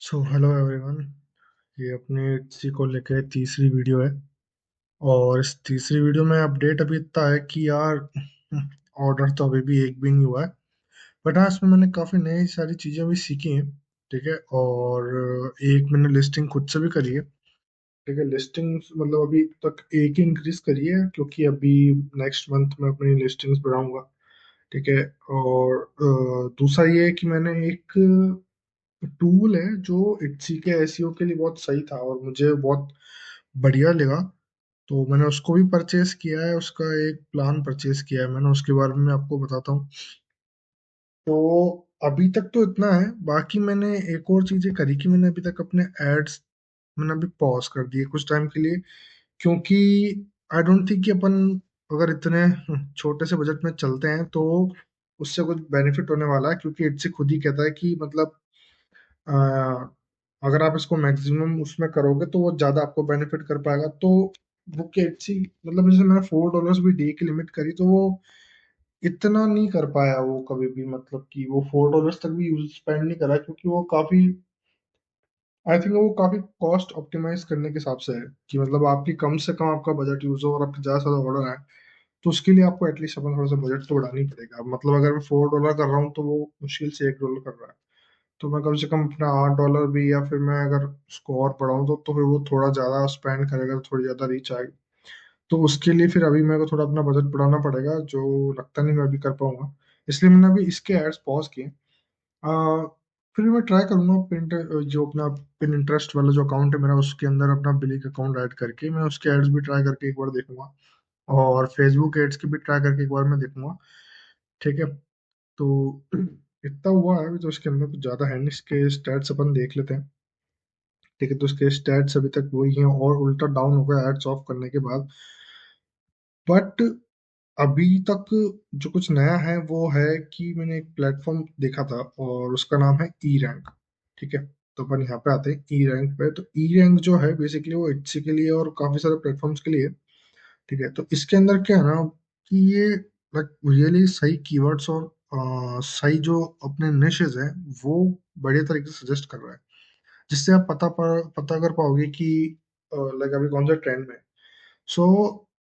So hello everyone. ये अपनी इसी को लेके तीसरी वीडियो है। और इस तीसरी वीडियो में अपडेट अभी इतना है कि यार ऑर्डर तो अभी भी एक भी नहीं हुआ है। बट हाँ, इसमें मैंने काफ़ी नई सारी चीज़ें भी सीखी हैं। ठीक है। और एक मैंने लिस्टिंग खुद से भी करी है। ठीक है। लिस्टिंग मतलब अभी तक एक ही इंक्रीज करी है, क्योंकि अभी नेक्स्ट मंथ में अपनी लिस्टिंग्स बढ़ाऊंगा। ठीक है। और दूसरा ये है कि मैंने एक टूल है जो इट्सी के एसईओ के लिए बहुत सही था और मुझे बहुत बढ़िया लगा। तो मैंने उसको भी परचेज किया है, उसका एक प्लान परचेज किया है मैंने, उसके बारे में मैं आपको बताता हूँ। तो अभी तक तो इतना है। बाकी मैंने एक और चीजें करी कि मैंने अभी तक अपने एड्स मैंने अभी पॉज कर दिए कुछ टाइम के लिए, क्योंकि आई डोंट थिंक कि अपन अगर इतने छोटे से बजट में चलते हैं तो उससे कुछ बेनिफिट होने वाला है, क्योंकि इट्स खुद ही कहता है कि मतलब अ, अगर आप इसको मैक्सिमम उसमें करोगे तो वो ज्यादा आपको बेनिफिट कर पाएगा। तो वो कैसी मतलब जैसे मैंने $4 भी डे की लिमिट करी, तो वो इतना नहीं कर पाया वो कभी भी, मतलब कि वो $4 तक भी यूज स्पेंड नहीं करा, क्योंकि वो काफी आई थिंक वो काफी कॉस्ट ऑप्टिमाइज करने के हिसाब से है कि मतलब आपकी कम से कम आपका बजट यूज हो और आपके ज्यादा से ज्यादा ऑर्डर आए। तो उसके लिए आपको एटलीस्ट अपन थोड़ा सा बजट तो बढ़ाना ही पड़ेगा। मतलब अगर मैं $4 कर रहा हूँ तो वो मुश्किल से $1 कर रहा है। तो मैं कम से कम अपना $8 भी, या फिर मैं अगर उसको और बढ़ाऊँ तो फिर वो थोड़ा ज्यादा स्पेंड करेगा, तो थोड़ी ज्यादा रीच आएगी। तो उसके लिए फिर अभी मेरे को थोड़ा अपना बजट बढ़ाना पड़ेगा, जो लगता नहीं मैं अभी कर पाऊंगा। इसलिए मैंने अभी इसके एड्स पॉज किए। आ, फिर मैं ट्राई करूंगा पिंट जो अपना पिन इंटरेस्ट वाला जो अकाउंट है मेरा, उसके अंदर अपना बिलिंग अकाउंट ऐड करके मैं उसके एड्स भी ट्राई करके एक बार देखूंगा। और फेसबुक एड्स की भी ट्राई करके एक बार मैं देखूंगा। ठीक है। तो इतना हुआ है अभी, तो इसके अंदर कुछ ज्यादा है नहीं। इसके स्टैट्स अपन देख लेते हैं। ठीक है। तो इसके स्टैट्स अभी तक वही हैं और उल्टा डाउन हो गया एड्स ऑफ करने के बाद। बट अभी तक जो कुछ नया है वो है कि मैंने एक प्लेटफॉर्म देखा था और उसका नाम है ई रैंक। ठीक है। तो अपन यहाँ पे आते हैं ई रैंक पे। तो ई रैंक जो है बेसिकली वो इट्सी के लिए और काफी सारे प्लेटफॉर्म्स के लिए है। ठीक है। तो इसके अंदर क्या है ना कि ये लाइक रियली सही कीवर्ड्स और सही जो अपने निशेज हैं वो बढ़िया तरीके से सजेस्ट कर रहा है, जिससे आप पता कर पाओगे कि लाइक अभी कौन सा ट्रेंड में है। सो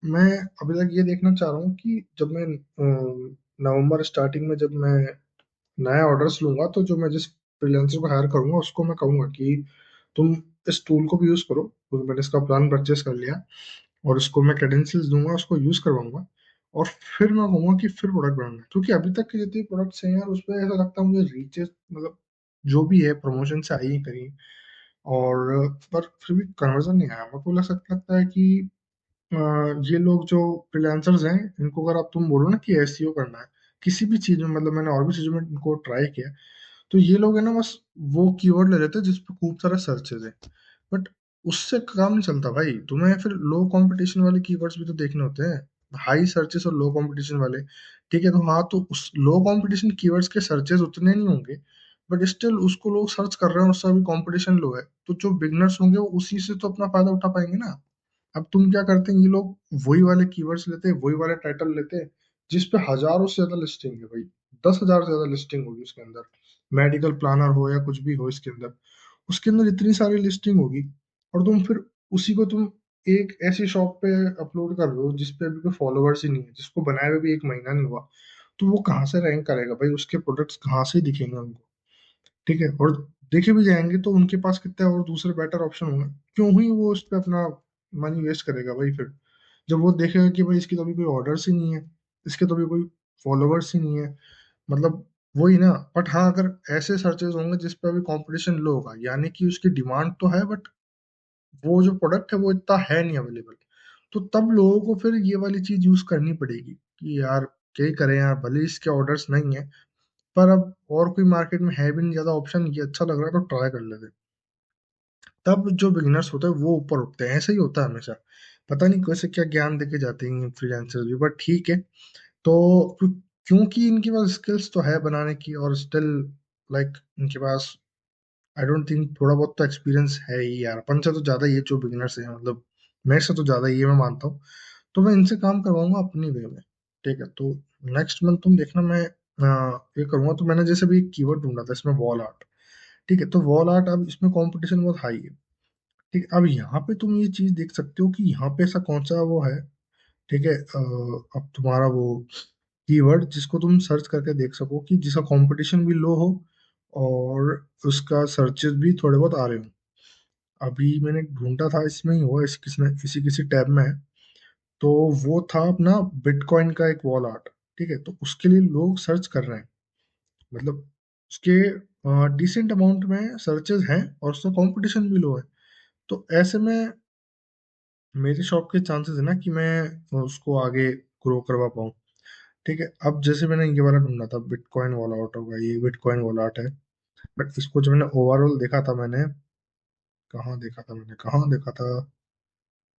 मैं अभी तक ये देखना चाह रहा हूँ कि जब मैं नवंबर स्टार्टिंग में जब मैं नया ऑर्डर्स लूंगा, तो जो मैं जिस फ्रीलांसर को हायर करूंगा उसको मैं कहूंगा कि तुम इस टूल को भी यूज करो। तो मैंने इसका प्लान परचेस कर लिया और उसको मैं क्रेडेंशियल्स दूंगा, उसको यूज करवाऊंगा। और फिर मैं कहूंगा कि फिर प्रोडक्ट बनाना, क्योंकि अभी तक के जितने प्रोडक्ट्स हैं यार उस पर ऐसा लगता है मुझे रीचेस मतलब जो भी है प्रमोशन से आई ही करी। और पर फिर भी कन्वर्जन नहीं आया। मेरे को लगता है कि अ, ये लोग जो फ्रीलांसर्स हैं इनको अगर आप तुम बोलो ना कि एसईओ करना है किसी भी चीज में, मतलब मैंने और भी चीजों में इनको ट्राई किया, तो ये लोग है ना बस वो कीवर्ड ले लेते हैं जिसपे खूब सारा सर्चेज है। बट उससे काम नहीं चलता भाई, तुम्हें फिर लो कंपटीशन वाले कीवर्ड्स भी तो देखने होते हैं, हाई सर्चेस और लो कंपटीशन वाले। ठीक है। तो हाँ, तो उस लो कंपटीशन कीवर्ड्स के सर्चेस उतने नहीं होंगे, बट स्टिल उसको लोग सर्च कर रहे हैं, उससे अभी कंपटीशन लो है, तो जो बिगनर्स होंगे वो उसी से तो अपना फायदा उठा पाएंगे ना। अब तुम क्या करते हैं, ये लोग वही वाले कीवर्ड्स लेते हैं, वही वाले टाइटल लेते हैं जिसपे हजारों से ज्यादा लिस्टिंग है भाई। 10,000 से ज्यादा लिस्टिंग होगी उसके अंदर, मेडिकल प्लानर हो या कुछ भी हो इसके अंदर, उसके अंदर इतनी सारी लिस्टिंग होगी। और तुम फिर उसी को तुम एक ऐसी शॉप पे अपलोड कर रहे हो जिसपे अभी कोई फॉलोअर्स ही नहीं है, जिसको बनाए हुए भी एक महीना नहीं हुआ। तो वो कहाँ से रैंक करेगा भाई, उसके प्रोडक्ट्स कहाँ से दिखेंगे उनको। ठीक है। और देखे भी जाएंगे तो उनके पास कितने और दूसरे बेटर ऑप्शन होंगे, क्यों ही वो उस पर अपना मनी वेस्ट करेगा भाई। फिर जब वो देखेगा कि भाई इसकी तो अभी कोई ऑर्डर्स ही नहीं है, इसके तो अभी कोई फॉलोअर्स ही नहीं है, मतलब वही ना। बट हाँ, अगर ऐसे सर्चेज होंगे जिस पे अभी कंपटीशन लो होगा, यानी कि उसकी डिमांड तो है बट वो जो प्रोडक्ट है वो इतना है नहीं अवेलेबल, तो तब लोगों को फिर ये वाली चीज यूज करनी पड़ेगी कि यार क्या ही करें यार, भले इसके ऑर्डर्स नहीं है पर अब और कोई मार्केट में है भी नहीं ज्यादा ऑप्शन, ये अच्छा लग रहा है तो ट्राई कर लेते हैं। तब जो बिगिनर्स होते हैं वो ऊपर उठते हैं। ऐसा ही होता है हमेशा। पता नहीं कैसे क्या ज्ञान देके जाते हैं फ्रीलांसर्स भी, बट ठीक है। तो क्योंकि इनके पास स्किल्स तो है बनाने की, और स्टिल लाइक इनके पास आई डोंट थिंक थोड़ा बहुत तो एक्सपीरियंस है ही यार, अपन से तो ज्यादा ये जो बिगिनर्स हैं, मतलब मेरे से तो ज्यादा ये मैं मानता हूँ। तो मैं इनसे काम करवाऊंगा अपनी वे में। ठीक है। तो नेक्स्ट मंथ तुम देखना मैं ये करूंगा। तो मैंने जैसे भी एक कीवर्ड ढूंढा था इसमें, वॉल आर्ट। ठीक है, तो वॉल आर्ट अब इसमें कंपटीशन बहुत हाई है। ठीक है, अब यहाँ पे तुम ये चीज देख सकते हो कि यहाँ पे ऐसा कौन सा वो है। ठीक है, अब तुम्हारा वो कीवर्ड जिसको तुम सर्च करके देख सको कि जिसका कंपटीशन भी लो हो और उसका सर्चेस भी थोड़े बहुत आ रहे हो। अभी मैंने ढूंढा था, इसमें ही हुआ, इस किसी ने किसी किसी टैब में है। तो वो था अपना बिटकॉइन का एक वॉल आर्ट। ठीक है, तो उसके लिए लोग सर्च कर रहे हैं, मतलब उसके डिसेंट अमाउंट में सर्चेज हैं और उसका कंपटीशन भी लो है। तो ऐसे में मेरे शॉप के चांसेस है ना कि मैं उसको आगे ग्रो करवा पाऊँ। ठीक है, अब जैसे मैंने ये वाला ढूंढा था बिटकॉइन वॉल आउट होगा, ये बिटकॉइन वॉल आउट है। बट इसको जब मैंने ओवरऑल देखा था, मैंने कहाँ देखा था,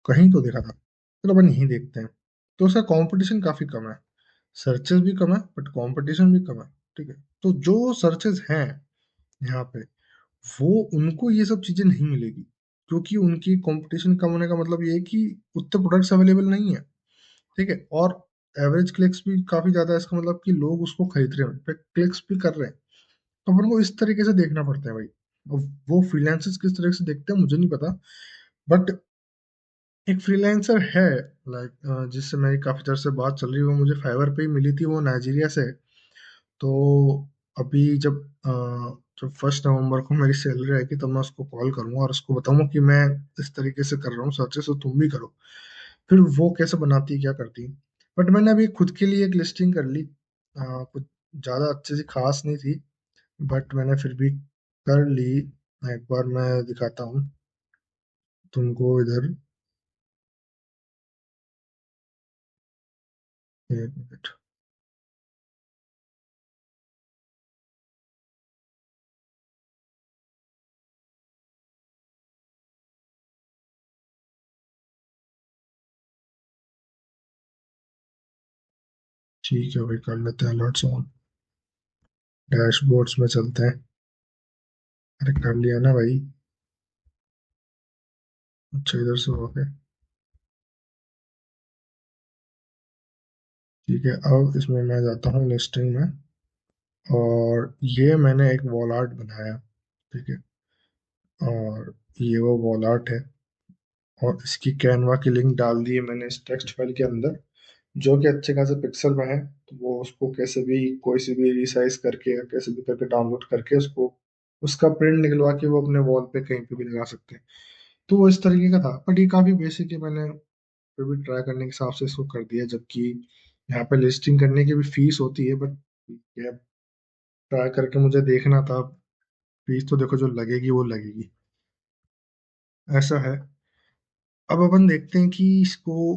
कहीं तो देखा था। चलो अपन यहीं देखते हैं। तो उसका कंपटीशन काफी कम है, सर्चेस भी कम है बट कंपटीशन भी कम है। ठीक है, तो जो सर्चेस हैं यहाँ पे, वो उनको ये सब चीजें नहीं मिलेगी, क्योंकि उनकी कंपटीशन कम होने का मतलब ये है कि उतने प्रोडक्ट्स अवेलेबल नहीं है। ठीक है, और एवरेज क्लिक्स भी काफी ज्यादा है, इसका मतलब कि लोग उसको खरीद रहे हैं, क्लिक्स भी कर रहे हैं। तो अपन को इस तरीके से देखना पड़ता है भाई। अब वो फ्रीलांसर्स किस तरह से देखते हैं मुझे नहीं पता, बट एक फ्रीलांसर है, लाइक जिससे मेरी काफी देर से बात चल रही है, वो मुझे फाइवर पे ही मिली थी, वो नाइजीरिया से है। तो अभी जब 1 नवंबर को मेरी सैलरी आएगी तब मैं उसको कॉल करूंगा और उसको बताऊंगा कि मैं इस तरीके से कर रहा हूँ सर्चेस, तो तुम भी करो। फिर वो कैसे बनाती है क्या करती है। बट मैंने अभी खुद के लिए एक लिस्टिंग कर ली, कुछ ज्यादा अच्छे से खास नहीं थी, बट मैंने फिर भी कर ली। एक बार मैं दिखाता हूँ तुमको इधर, एक मिनट। ठीक है भाई, कर लेते हैं अलर्ट्स ऑन, डैशबोर्ड्स में चलते हैं। अरे कर लिया ना भाई। अच्छा, इधर से हो गया। ठीक है, अब इसमें मैं जाता हूँ लिस्टिंग में, और ये मैंने एक वॉल आर्ट बनाया। ठीक है, और ये वो वॉल आर्ट है, और इसकी कैनवा की लिंक डाल दी है मैंने इस टेक्स्ट फाइल के अंदर, जो कि अच्छे खासे पिक्सल में है। तो वो उसको कैसे भी कोई से भी रिसाइज करके या कैसे भी करके डाउनलोड करके उसको उसका प्रिंट निकलवा के वो अपने वॉल पे कहीं पे भी लगा सकते हैं। तो वो इस तरीके का था, बट ये काफी बेसिक है, मैंने फिर भी ट्राई करने के हिसाब से इसको कर दिया, जबकि यहाँ पे लिस्टिंग करने की भी फीस होती है, बट ये ट्राई करके मुझे देखना था। फीस तो देखो जो लगेगी वो लगेगी, ऐसा है। अब अपन देखते हैं कि इसको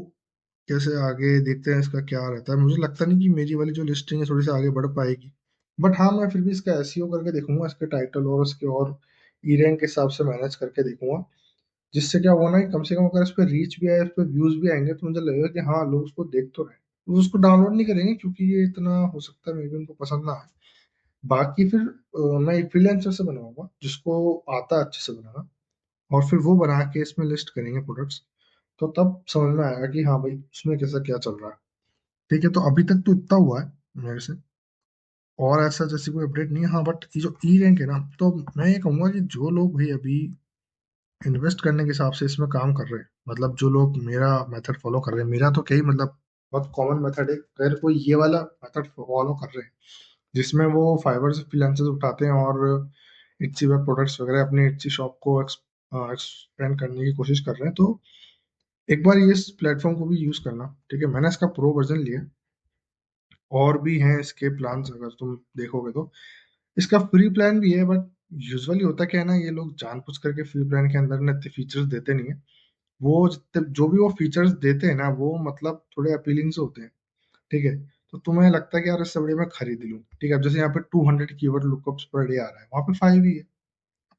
कैसे आगे देखते हैं, इसका क्या रहता है। मुझे लगता नहीं कि मेरी वाली जो लिस्टिंग है थोड़ी सी आगे बढ़ पाएगी, बट हाँ मैं फिर भी इसका एसईओ करके देखूंगा, इसके टाइटल और इसके और ई रैंक के हिसाब से मैनेज करके देखूंगा। जिससे क्या होगा ना कि कम से कम अगर इस पर रीच भी आए, इस पर व्यूज भी आएंगे, तो मुझे लगेगा कि हाँ लोग उसको देख तो रहे हैं। वो उसको डाउनलोड नहीं करेंगे क्योंकि ये इतना हो सकता है मे भी उनको पसंद ना आए। बाकी फिर मैं एक फ्रीलांसर से बनवाऊंगा जिसको आता है अच्छे से बनाना, और फिर वो बना के इसमें लिस्ट करेंगे प्रोडक्ट्स। तो तब समझ में आएगा कि हाँ भाई उसमें कैसा क्या चल रहा है। ठीक है, तो अभी तक तो इतना हुआ है मेरे से, और ऐसा जैसे कोई अपडेट नहीं है। हाँ बट ये जो ई रैंक है ना, तो मैं ये कहूंगा कि जो लोग भाई अभी इन्वेस्ट करने के हिसाब से इसमें काम कर रहे हैं, मतलब जो लोग मेरा मेथड फॉलो कर रहे हैं, मेरा तो क्या ही मतलब बहुत कॉमन मेथड है, अगर कोई ये वाला मेथड फॉलो कर रहे हैं जिसमें वो फाइबर से फ्रीलांसर्स उठाते हैं और इट्सी वेब प्रोडक्ट्स वगैरह अपनी इट्सी शॉप को एक्सपेंड करने की कोशिश कर रहे हैं, तो एक बार ये इस प्लेटफॉर्म को भी यूज करना। ठीक है, मैंने इसका प्रो वर्जन लिया, और भी हैं इसके प्लान्स अगर तुम देखोगे तो। इसका फ्री प्लान भी है, बट यूजुअली होता क्या है ना, ये लोग जानबूझ करके फ्री प्लान के अंदर ना इतने फीचर्स देते नहीं है। वो जितने जो भी वो फीचर्स देते हैं ना, वो मतलब थोड़े अपीलिंग से होते हैं। ठीक है, तो तुम्हें लगता है कि यार इससे बढ़िया मैं खरीद लूँ। ठीक है, अब जैसे यहाँ पे 200 कीवर्ड लुकअप्स पर डे आ रहा है, वहाँ पे 5 ही है।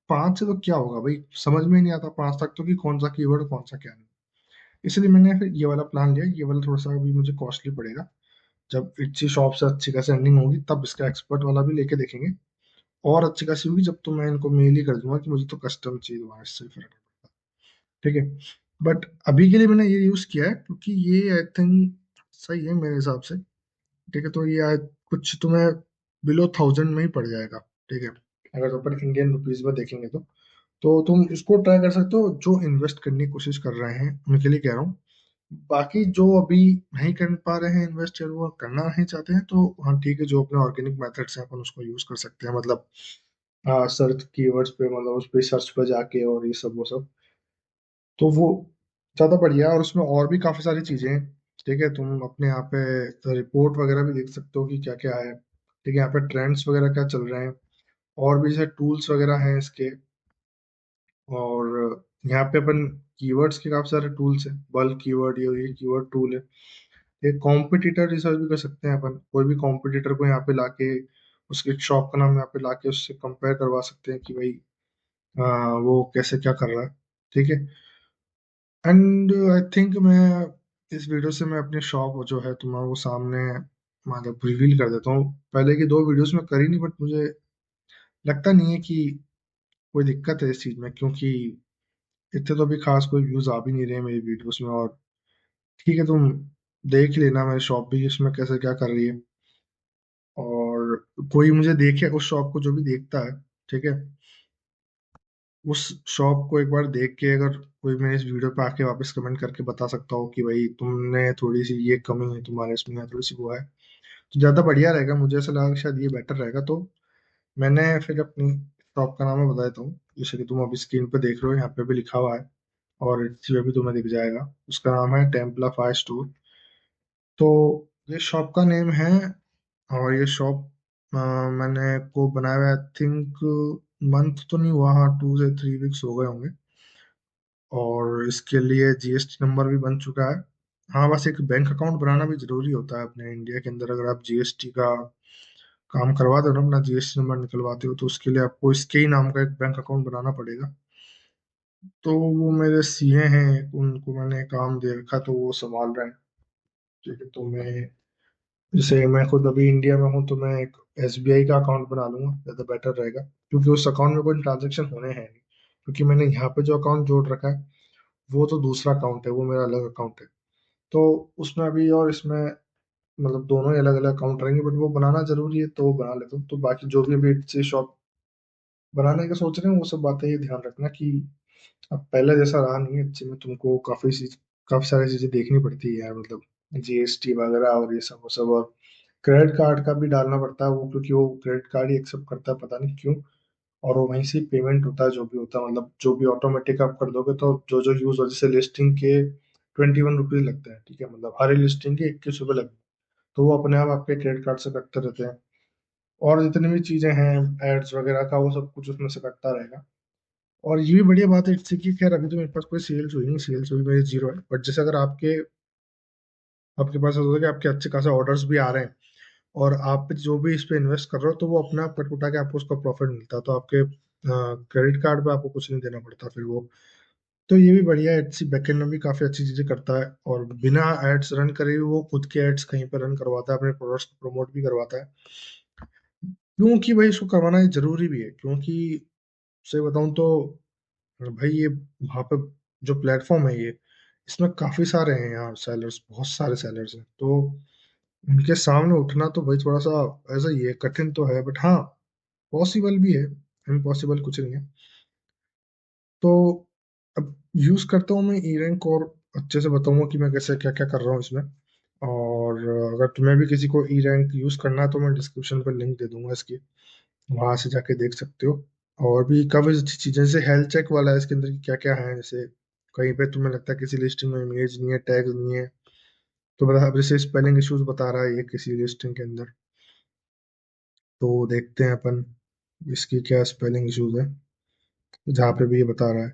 5 से तो क्या होगा भाई, समझ में ही नहीं आता 5 तक तो कि कौन सा कीवर्ड कौन सा क्या नहीं। इसलिए मैंने फिर ये वाला प्लान लिया। ये वाला थोड़ा सा अभी मुझे कॉस्टली पड़ेगा, जब इच्छी शॉप से अच्छी खासी अर्निंग होगी तब इसका एक्सपर्ट वाला भी लेके देखेंगे। और अच्छी खासी होगी जब, तो मैं इनको मेल ही कर दूंगा कि मुझे तो कस्टम चाहिए, वहां इससे फर्क नहीं पड़ता। ठीक है, बट अभी के लिए मैंने ये यूज किया है क्योंकि ये आई थिंक सही है मेरे हिसाब से। ठीक है, तो ये कुछ तुम्हें बिलो 1000 में ही पड़ जाएगा। ठीक है, अगर तो अपन इंडियन रुपीज में देखेंगे तो तुम इसको ट्राई कर सकते हो, जो इन्वेस्ट करने की कोशिश कर रहे हैं उनके लिए कह रहा हूँ। बाकी जो अभी नहीं कर पा रहे हैं इन्वेस्ट, या वो करना नहीं चाहते हैं, तो हाँ ठीक है, जो अपने ऑर्गेनिक मेथड्स हैं अपन उसको यूज कर सकते हैं। मतलब सर्च कीवर्ड्स पे, मतलब उस पे सर्च पे जाके और ये सब वो सब, तो वो ज्यादा बढ़िया है। और उसमें और भी काफी सारी चीजें हैं। ठीक है, तुम अपने यहाँ पे रिपोर्ट वगैरह भी देख सकते हो कि क्या क्या है। ठीक है, यहाँ पे ट्रेंड्स वगैरह क्या चल रहे हैं, और भी जैसे टूल्स वगैरह हैं इसके। और यहाँ पे अपन कीवर्ड्स के काफी सारे टूल्स हैं, बल्क कीवर्ड, ये कीवर्ड टूल है। एक कॉम्पिटिटर रिसर्च भी कर सकते हैं अपन, कोई भी कॉम्पिटिटर को यहाँ पे लाके, उसके शॉप का नाम यहाँ पे लाके उससे कंपेयर करवा सकते हैं कि भाई वो कैसे क्या कर रहा है। ठीक है। एंड आई थिंक मैं इस वीडियो से मैं अपनी शॉप जो है तुम्हारे वो सामने मतलब रिवील कर देता हूँ। पहले की दो वीडियोस में करी नहीं, बट मुझे लगता नहीं है कि कोई दिक्कत है इस चीज में, क्योंकि इतने तो अभी खास कोई व्यूज आ भी नहीं रहे मेरी वीडियोस में। और ठीक है, तुम देख लेना मेरी शॉप भी इसमें कैसे क्या कर रही है। और कोई मुझे देखे उस शॉप को, जो भी देखता है, ठीक है, उस शॉप को एक बार देख के अगर कोई मेरे इस वीडियो पे आके वापस कमेंट करके बता सकता हो कि भाई तुमने थोड़ी सी ये कमी है तुम्हारे इसमें, या थोड़ी सी वो है, तो ज्यादा बढ़िया रहेगा। मुझे ऐसा लगा कि शायद ये बेटर रहेगा। तो मैंने फिर अपनी शॉप का नाम मैं बता देता हूँ, जैसे कि तुम अभी स्क्रीन पे देख रहे हो, यहाँ पे भी लिखा हुआ है और इसी पे भी तुम्हें दिख जाएगा। उसका नाम है टेम्पला फाइव स्टोर। तो ये शॉप का नेम है। और ये शॉप मैंने को बनाया हुआ, आई थिंक मंथ तो नहीं हुआ, हाँ 2 से 3 वीक्स हो गए होंगे। और इसके लिए जीएसटी नंबर भी बन चुका है। हाँ, बस एक बैंक अकाउंट बनाना भी जरूरी होता है अपने इंडिया के अंदर। अगर आप जीएसटी का काम करवाते हो ना, अपना जीएसटी नंबर निकलवाते हो, तो उसके लिए आपको इसके ही नाम का एक बैंक अकाउंट बनाना पड़ेगा। तो वो मेरे सीए हैं, उनको मैंने काम दे रखा, तो वो संभाल रहे हैं। ठीक है, तो मैं, जैसे मैं खुद अभी इंडिया में हूँ, तो मैं एक एसबीआई का अकाउंट बना लूंगा, ज़्यादा बेटर रहेगा। क्योंकि उस अकाउंट में कोई ट्रांजेक्शन होने हैं नहीं, क्योंकि मैंने यहाँ पे जो अकाउंट जोड़ रखा है वो तो दूसरा अकाउंट है, वो मेरा अलग अकाउंट है। तो उसमें अभी और इसमें मतलब दोनों ही अलग अलग अकाउंट रहेंगे, बट वो बनाना जरूरी है तो वो बना लेता हूँ। तो बाकी जो भी अभी से शॉप बनाने का सोच रहे हैं, वो सब बातें ये ध्यान रखना कि अब पहले जैसा रहा नहीं है। अच्छे में तुमको काफी सारी चीजें देखनी पड़ती है यार, मतलब जीएसटी वगैरह और ये सब वो सब। और क्रेडिट कार्ड का भी डालना पड़ता है वो, क्योंकि वो क्रेडिट कार्ड ही एक्सेप्ट करता है, पता नहीं क्यों। और वो वहीं से पेमेंट होता है, जो भी होता है, मतलब जो भी ऑटोमेटिक आप कर दोगे, तो जो जो यूज हो, जैसे लिस्टिंग के 21 रुपीज लगते हैं। ठीक है, मतलब हर लिस्टिंग के 21 रुपये लगते हैं। तो वो अपने आप आपके क्रेडिट कार्ड से कटते रहते हैं। और जितनी भी चीजें हैं, एड्स वगैरह का, वो सब कुछ उसमें से कटता रहेगा। और ये भी बढ़िया बात है इससे कि खैर अभी तो मेरे पास कोई सेल्स हुई नहीं, सेल्स हुई मेरी जीरो है। बट जैसे अगर आपके आपके पास ऐसा होता है कि आपके अच्छे खासे ऑर्डर्स भी आ रहे हैं, और आप जो भी इस पे इन्वेस्ट कर रहे हो, तो वो अपने आप कट उठा के आपको उसका प्रॉफिट मिलता है, तो आपके क्रेडिट कार्ड पे आपको कुछ नहीं देना पड़ता फिर वो। तो ये भी बढ़िया है, एड्स बैकएंड में भी काफी अच्छी चीजें करता है, और बिना एड्स रन करे भी वो खुद के एड्स कहीं पर रन करवाता है, अपने प्रोडक्ट्स को प्रमोट भी करवाता है। क्योंकि भाई इसको करवाना ये जरूरी भी है, क्योंकि सही बताऊं तो भाई ये वहाँ पे जो प्लेटफॉर्म है ये, इसमें काफी सारे हैं यार सेलर्स, बहुत सारे सेलर्स हैं। तो उनके सामने उठना तो भाई थोड़ा सा ऐसा ही है, कठिन तो है, बट हाँ पॉसिबल भी है। इम्पॉसिबल कुछ नहीं है। तो अब यूज करता हूँ मैं ई रैंक, और अच्छे से बताऊंगा कि मैं कैसे क्या क्या कर रहा हूँ इसमें। और अगर तुम्हें भी किसी को ई रैंक यूज करना है, तो मैं डिस्क्रिप्शन पर लिंक दे दूंगा इसकी, वहां से जाके देख सकते हो। और भी काफी अच्छी चीजें, जैसे हेल्थ चेक वाला है इसके अंदर की क्या क्या है। जैसे कहीं पे तुम्हें लगता है किसी लिस्टिंग में इमेज नहीं है, टैग नहीं है, तो बता, अब जैसे स्पेलिंग इश्यूज बता रहा है ये किसी लिस्टिंग के अंदर, तो देखते हैं अपन इसकी क्या स्पेलिंग इश्यूज है, जहाँ पे भी ये बता रहा है,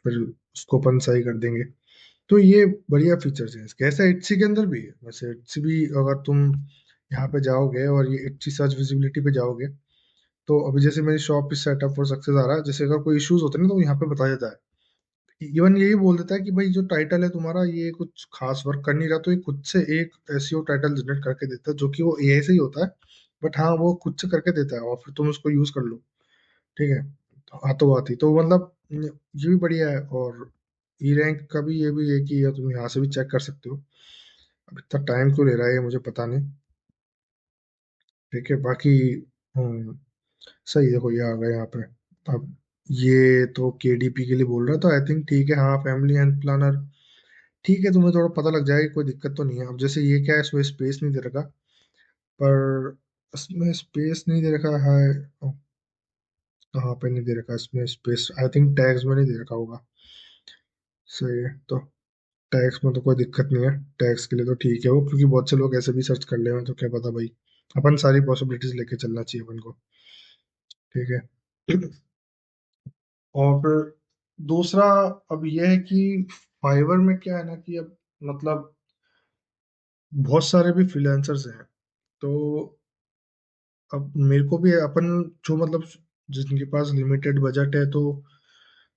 फिर उसको अपन सही कर देंगे। तो ये बढ़िया फीचर्स हैं इसके। ऐसा इट्सी के अंदर भी है, वैसे इट्सी भी अगर तुम यहाँ पे जाओगे और ये इट्सी सर्च विजिबिलिटी पे जाओगे, तो अभी जैसे मेरी शॉप इस सेटअप फॉर सक्सेस आ रहा है, जैसे अगर कोई इश्यूज होते हैं ना, तो यहाँ पे बताया जाता है। इवन यही बोल देता है कि भाई जो टाइटल है तुम्हारा, ये कुछ खास वर्क कर नहीं रहा, तो ये खुद से एक एसईओ टाइटल जनरेट करके देता है, जो कि वो एआई से ही होता है, बट हाँ वो खुद से करके देता है, और फिर तुम उसको यूज कर लो। ठीक है, तो हाथों हाथ ही, तो मतलब ये भी बढ़िया है। और ई रैंक का भी ये भी है कि या तुम यहाँ से भी चेक कर सकते हो। अब इतना टाइम क्यों ले रहा है ये मुझे पता नहीं। ठीक है, बाकी हम्म सही, देखो ये आ गए यहाँ पे। अब ये तो केडीपी के लिए बोल रहा है, तो आई थिंक ठीक है। हाँ, फैमिली एंड प्लानर ठीक है, तुम्हें थोड़ा पता लग जाएगा, कोई दिक्कत तो नहीं है। अब जैसे ये क्या है, इसमें स्पेस नहीं दे रखा, पर इसमें स्पेस नहीं दे रखा है। कहाँ पे नहीं दे रखा इसमें स्पेस? आई थिंक टैग्स में नहीं दे रखा होगा। सही है, तो टैक्स में तो कोई दिक्कत नहीं है। टैक्स के लिए तो ठीक है वो, क्योंकि बहुत से लोग ऐसे भी सर्च कर ले हैं, तो क्या पता भाई। अपन सारी पॉसिबिलिटीज लेके चलना चाहिए अपन को। ठीक है। और फिर दूसरा, अब यह है कि फाइवर में क्या है ना, कि अब मतलब बहुत सारे भी फ्रीलांसर्स हैं। तो अब मेरे को भी अपन, जो मतलब जिनके पास लिमिटेड बजट है, तो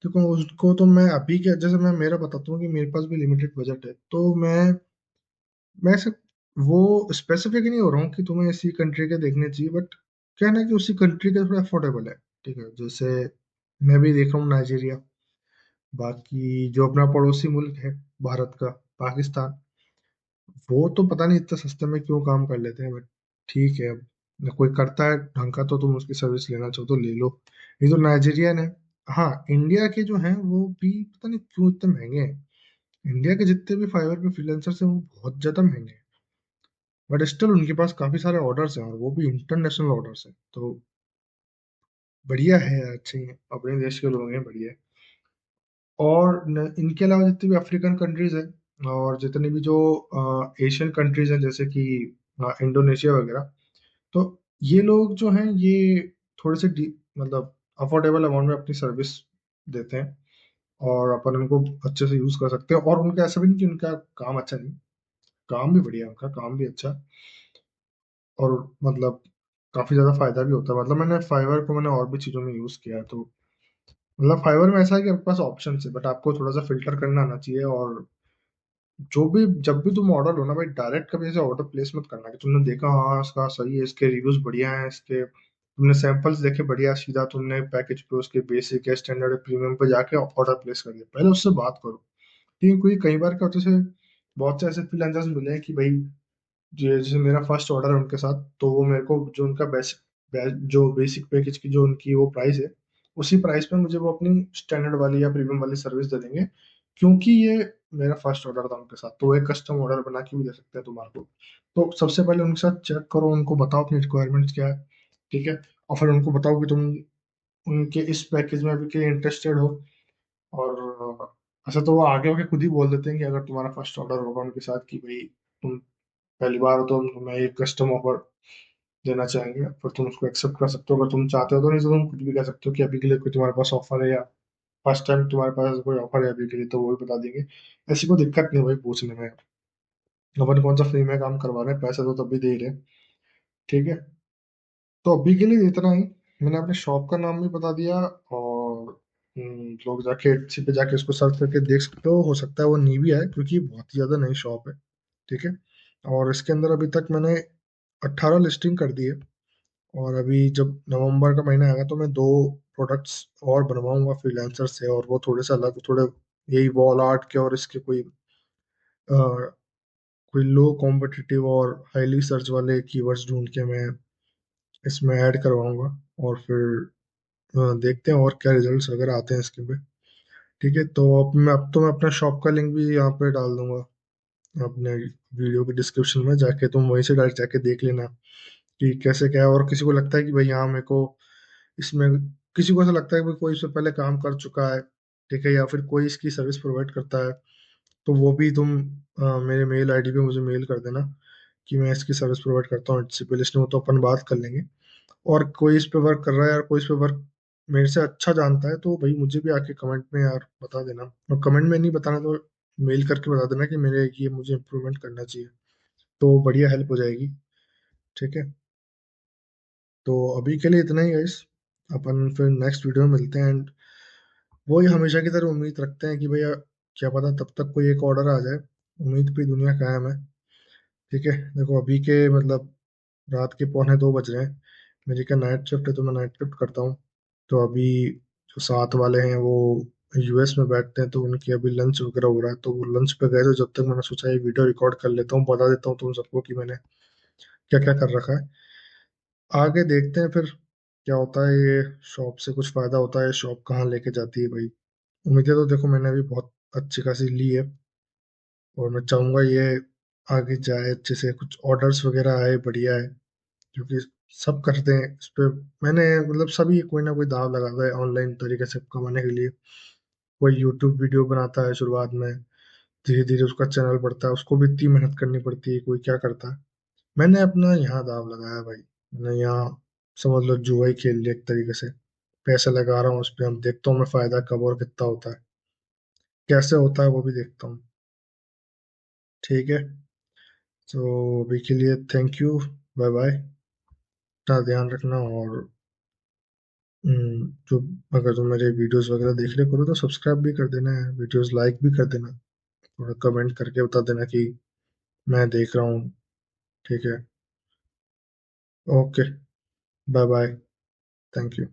देखो उसको तो मैं अभी के, जैसे मैं मेरा बताता हूँ कि मेरे पास भी लिमिटेड बजट है, तो मैं सिर्फ वो स्पेसिफिक नहीं हो रहा हूँ कि तुम्हें इसी कंट्री के देखने चाहिए, बट क्या है ना कि उसी कंट्री के थोड़ा अफोर्डेबल है। ठीक है, जैसे मैं भी देख रहा हूँ नाइजीरिया, बाकी जो अपना पड़ोसी मुल्क है भारत का, पाकिस्तान, वो तो पता नहीं इतना सस्ते में क्यों काम कर लेते हैं, बट ठीक है। अब कोई करता है ढंग का, तो तुम उसकी सर्विस लेना चाहो तो ले लो। ये तो नाइजीरियन है। हाँ, इंडिया के जो हैं वो भी पता नहीं क्यों इतने महंगे हैं। इंडिया के जितने भी फाइवर पे फ्रीलांसर्स हैं वो बहुत ज्यादा महंगे हैं, बट स्टिल उनके पास काफी सारे ऑर्डर्स हैं, और वो भी इंटरनेशनल ऑर्डर्स हैं, तो बढ़िया है, अच्छे हैं, अपने देश के लोग हैं, बढ़िया है। और इनके अलावा जितने भी अफ्रीकन कंट्रीज हैं, और जितने भी जो एशियन कंट्रीज हैं, जैसे कि इंडोनेशिया वगैरह, तो ये लोग जो हैं ये थोड़े से मतलब अफोर्डेबल अमाउंट में अपनी सर्विस देते हैं, और अपन उनको अच्छे से यूज कर सकते हैं। और उनका ऐसा भी नहीं कि उनका काम अच्छा नहीं, काम भी बढ़िया है, उनका काम भी अच्छा। और मतलब काफी ज्यादा फायदा भी होता है। मतलब मैंने फाइवर को मैंने और भी चीजों में यूज किया है, तो मतलब फाइवर में ऐसा है कि आपके पास ऑप्शन है, बट आपको थोड़ा सा फिल्टर करना आना चाहिए। और जो भी, जब भी तुम ऑर्डर लो ना भाई, डायरेक्ट कभी ऐसे ऑर्डर प्लेस मत करना कि तुमने देखा हाँ इसका सही है, इसके रिव्यूज बढ़िया हैं, इसके तुमने सैंपल्स देखे बढ़िया, सीधा तुमने पैकेज पे उसके बेसिक या स्टैंडर्ड प्रीमियम पे जाके ऑर्डर प्लेस कर दिया। पहले उससे बात करो। क्योंकि कोई कई बार क्या होता है, जैसे बहुत से ऐसे फ्रीलांसर्स मिले हैं कि भाई, जैसे मेरा फर्स्ट ऑर्डर है उनके साथ, तो वो मेरे को जो उनका जो बेसिक पैकेज की जो उनकी वो प्राइस है, उसी प्राइस पे मुझे वो अपनी स्टैंडर्ड वाली या प्रीमियम वाली सर्विस दे देंगे, क्योंकि ये मेरा फर्स्ट ऑर्डर था उनके साथ। तो वो एक कस्टम ऑर्डर बना के भी दे सकते हैं तुम्हारे को। तो सबसे पहले उनके साथ चेक करो, उनको बताओ अपनी रिक्वायरमेंट्स क्या है। ठीक है, और फिर उनको बताओ कि तुम उनके इस पैकेज में अभी के इंटरेस्टेड हो। और ऐसा तो वो आगे होके खुद ही बोल देते हैं कि अगर तुम्हारा फर्स्ट ऑर्डर होगा उनके साथ, कि भाई तुम पहली बार हो, तो मैं एक कस्टम ऑफर देना चाहेंगे, पर तुम उसको एक्सेप्ट कर सकते हो अगर तुम चाहते हो। तो नहीं तो तुम कुछ भी कह सकते हो कि अभी के लिए कोई तुम्हारे पास ऑफर है, या फर्स्ट टाइम तुम्हारे पास कोई ऑफर है अभी के लिए, तो वो भी बता देंगे। ऐसी कोई दिक्कत नहीं है भाई पूछने में। अपन कौन सा फ्री में काम करवा रहे हैं, पैसे तो तब भी दे ही रहे हैं। ठीक है, तो अभी के लिए इतना ही। मैंने अपने शॉप का नाम भी बता दिया, और लोग जाके इसी पे जाके इसको सर्च करके देख सकते हो सकता है वो नी भी आए, क्योंकि बहुत ही ज्यादा नई शॉप है। ठीक है, और इसके अंदर अभी तक मैंने 18 लिस्टिंग कर दी है। और अभी जब नवंबर का महीना आएगा, तो मैं 2 प्रोडक्ट्स और बनवाऊंगा फ्रीलांसर से, और वो थोड़े से अलग, थोड़े यही वॉल आर्ट के, और इसके कोई लो कॉम्पिटिटिव और हाईली सर्च वाले कीवर्ड्स ढूंढ के मैं इसमें ऐड करवाऊंगा। और फिर देखते हैं और क्या रिजल्ट्स वगैरह आते हैं इसके पे। ठीक है, तो अब तो मैं अपना शॉप का लिंक भी यहाँ पे डाल दूंगा अपने वीडियो के डिस्क्रिप्शन में, जाके तुम वहीं से डायरेक्ट जाके देख लेना कि कैसे क्या है। और किसी को लगता है कि भाई हाँ मेरे को इसमें, किसी को ऐसा लगता है कि भाई कोई इससे पहले काम कर चुका है, ठीक है, या फिर कोई इसकी सर्विस प्रोवाइड करता है, तो वो भी तुम मेरे मेल आईडी पे मुझे मेल कर देना कि मैं इसकी सर्विस प्रोवाइड करता हूँ इसी पे लिस्ट में, तो अपन बात कर लेंगे। और कोई इस पे वर्क कर रहा है, यार कोई इस पे वर्क मेरे से अच्छा जानता है, तो भाई मुझे भी आके कमेंट में यार बता देना। और कमेंट में नहीं बताना तो मेल करके बता देना कि मेरे ये मुझे इम्प्रूवमेंट करना चाहिए, तो बढ़िया हेल्प हो जाएगी। ठीक है, तो अभी के लिए इतना ही गाइस। अपन फिर नेक्स्ट वीडियो में मिलते हैं, एंड वही हमेशा की तरह उम्मीद रखते हैं कि भैया क्या पता तब तक कोई एक ऑर्डर आ जाए। उम्मीद पे दुनिया कायम है। ठीक है, देखो अभी के मतलब रात के 1:45 बज रहे हैं। मेरी क्या नाइट शिफ्ट है, तो मैं नाइट शिफ्ट करता हूँ। तो अभी जो साथ वाले हैं वो यूएस में बैठते हैं, तो उनकी अभी लंच वगैरह हो रहा है, तो वो लंच पे गए, तो जब तक मैंने सोचा ये वीडियो रिकॉर्ड कर लेता हूँ, बता देता हूँ तुम सबको कि मैंने क्या क्या कर रखा है। आगे देखते हैं फिर। क्या होता है, ये शॉप से कुछ फायदा होता है, शॉप कहाँ लेके जाती है भाई। उम्मीदें तो देखो मैंने भी बहुत अच्छी खासी ली है, और मैं चाहूंगा ये आगे जाए अच्छे से, कुछ ऑर्डर्स वगैरह आए बढ़िया है, क्योंकि सब करते हैं इस पे। मैंने मतलब सभी कोई ना कोई दाव लगाता है ऑनलाइन तरीके से कमाने के लिए। कोई यूट्यूब वीडियो बनाता है शुरुआत में, धीरे धीरे उसका चैनल बढ़ता है, उसको भी इतनी मेहनत करनी पड़ती है, कोई क्या करता है। मैंने अपना यहाँ दाव लगाया भाई, मैंने यहाँ समझ लो जुआ ही खेल लिया एक तरीके से। पैसे लगा रहा हूँ उस पर, हम देखता हूँ मैं फायदा कब और कितना होता है, कैसे होता है वो भी देखता हूँ। ठीक है, तो अभी के लिए थैंक यू, बाय बाय। अपना ध्यान रखना, और जो अगर तुम मेरे वीडियोस वगैरह देख रहे करो तो सब्सक्राइब भी कर देना है, वीडियोस लाइक भी कर देना, थोड़ा कमेंट करके बता देना कि मैं देख रहा हूँ। ठीक है, okay, bye bye, thank you.